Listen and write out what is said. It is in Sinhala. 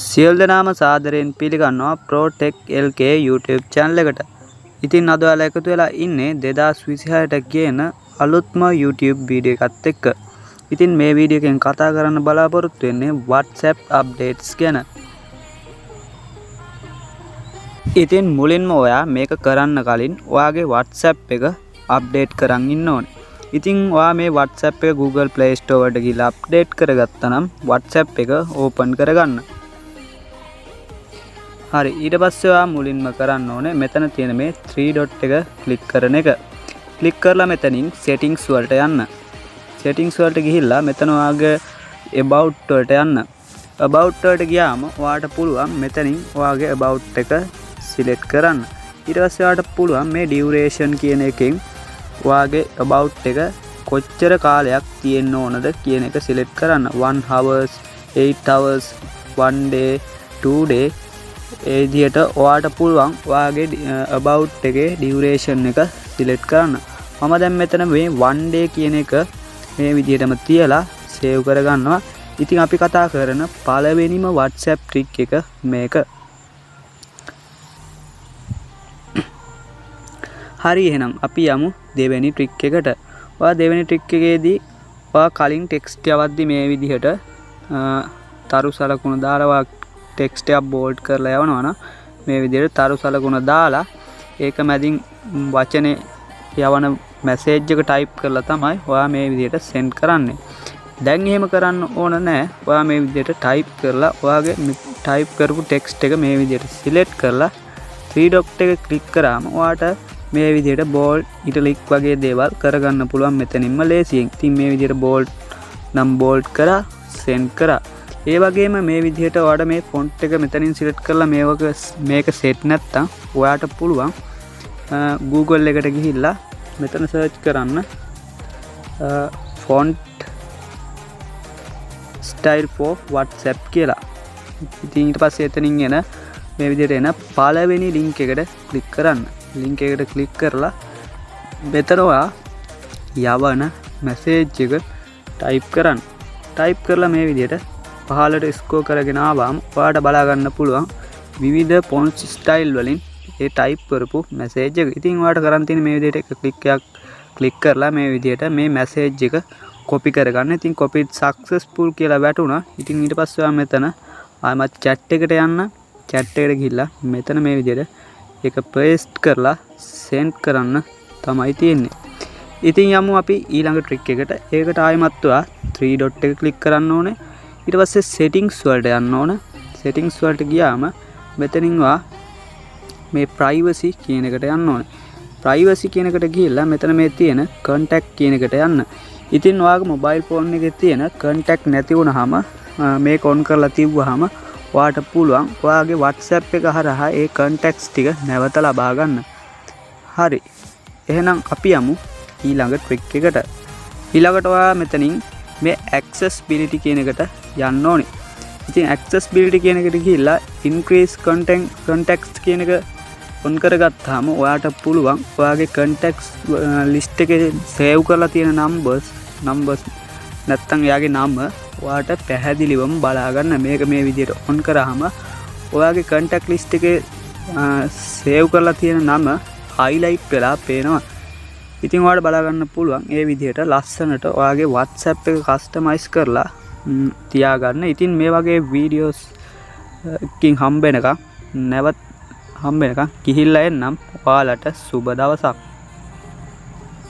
සියලු දෙනාම සාදරයෙන් පිළිගන්නවා ProTech LK YouTube channel එකට. ඉතින් අද ඔයාලා එකතු වෙලා ඉන්නේ 2026ට කියන අලුත්ම YouTube වීඩියෝ එකත් එක්ක. ඉතින් මේ වීඩියෝ එකෙන් කතා කරන්න බලාපොරොත්තු වෙන්නේ WhatsApp updates ගැන. ඉතින් මුලින්ම ඔයා මේක කරන්න කලින් ඔයාගේ WhatsApp එක update කරන් ඉන්න ඕනේ. ඉතින් ඔයා මේ WhatsApp එක Google Play Store එකට ගිහලා update කරගත්තා නම් WhatsApp එක open කරගන්න. හරි ඊට පස්සේ ඔයා මුලින්ම කරන්න ඕනේ මෙතන තියෙන මේ 3 dot එක ක්ලික් කරන එක. ක්ලික් කරලා මෙතනින් settings වලට යන්න. settings වලට ගිහිල්ලා මෙතන ඔයාගේ about වලට යන්න. about වලට ගියාම ඔයාට පුළුවන් මෙතනින් ඔයාගේ about එක select කරන්න. ඊට පස්සේ ඔයාට පුළුවන් මේ duration කියන එකෙන් ඔයාගේ about එක කොච්චර කාලයක් තියෙන්න ඕනද කියන එක select කරන්න. 1 hours, 8 hours, 1 day, 2 day ඒ විදිහට ඔයාට පුළුවන් ඔයාගේ about එකේ duration එක select කරන්න. මම දැන් මෙතන මේ 1 day කියන එක මේ විදිහටම තියලා save කරගන්නවා. ඉතින් අපි කතා කරන පළවෙනිම WhatsApp trick එක මේක. හරි එහෙනම් අපි යමු දෙවෙනි trick එකට. ඔයා දෙවෙනි trick එකේදී ඔයා කලින් text යවද්දි මේ විදිහට තරු සලකුණ දාලා text එක bold කරලා යවනවා නම් මේ විදිහට තරු සලකුණ දාලා ඒක මැදින් වචනේ යවන message එක type කරලා තමයි ඔයා මේ විදිහට send කරන්නේ. දැන් එහෙම කරන්න ඕන නැහැ. ඔයා මේ විදිහට type කරලා ඔයාගේ type කරපු text එක මේ විදිහට select කරලා 3 dot එක click කරාම ඔයාට මේ විදිහට bold italic වගේ දේවල් කරගන්න පුළුවන් මෙතනින්ම ලේසියෙන්. ඉතින් මේ විදිහට bold නම් bold කරා send කරා. ඒ වගේම මේ විදිහට ඔයාට මේ font එක මෙතනින් select කරලා මේක set නැත්තම් ඔයාට පුළුවන් Google එකට ගිහිල්ලා මෙතන search කරන්න font style for WhatsApp කියලා. ඉතින් ඊට පස්සේ එතනින් එන මේ විදිහට එන පළවෙනි link එකට click කරන්න. link එකට click කරලා මෙතන ඔයා යවන message එක type කරන්න. type කරලා මේ විදිහට පහළට ස්ක්‍රෝල් කරගෙන ආවම ඔයාලට බලා ගන්න පුළුවන් විවිධ font style වලින් ඒ type කරපු message එක. ඉතින් ඔයාලට කරන් තියෙන මේ විදිහට එක click කරලා මේ විදිහට මේ message එක copy කරගන්න. ඉතින් copy successful කියලා වැටුණා. ඉතින් ඊට පස්සේ ඔයා මෙතන ආයෙත් chat එකට යන්න. chat එකට ගිහිල්ලා මෙතන මේ විදිහට ඒක paste කරලා send කරන්න තමයි තියෙන්නේ. ඉතින් යමු අපි ඊළඟ trick එකට. ඒකට ආයෙත් ඔයා 3 dot එක click කරන්න ඕනේ. ඊට පස්සේ settings වලට යන්න ඕන. settings වලට ගියාම මෙතනින් මේ privacy කියන එකට යන්න ඕන. privacy කියන එකට ගිහිල්ලා මෙතන මේ තියෙන contact කියන එකට යන්න. ඉතින් ඔයාගේ mobile phone එකේ තියෙන contact නැති වුනහම මේක on කරලා තියුවාම ඔයාට පුළුවන් ඔයාගේ WhatsApp එක හරහා ඒ contacts ටික නැවත ලබා ගන්න. හරි. එහෙනම් අපි යමු ඊළඟ trick එකට. ඊළඟට ඔයා මෙතනින් මේ accessibility කියන එකට යන්න ඕනේ. ඉතින් accessibility කියන එකට ගිහිල්ලා increase contacts කියන එක on කරගත්තාම ඔයාට පුළුවන් ඔයාගේ contacts list එකේ save කරලා තියෙන numbers නැත්තම් එයාගේ නම ඔයාට පැහැදිලිවම බලා ගන්න. මේක මේ විදිහට on කරාම ඔයාගේ contact list එකේ save කරලා තියෙන නම highlight වෙලා පේනවා. ඉතින් ඔයාලට බලා ගන්න පුළුවන් ඒ විදිහට ලස්සනට ඔයාගේ WhatsApp එක customize කරලා තියාගන්න. ඉතින් මේ වගේ videos එකකින් හම්බ වෙනකම් ගිහිල්ලා එන්නම්. ඔයාලට සුබ දවසක්.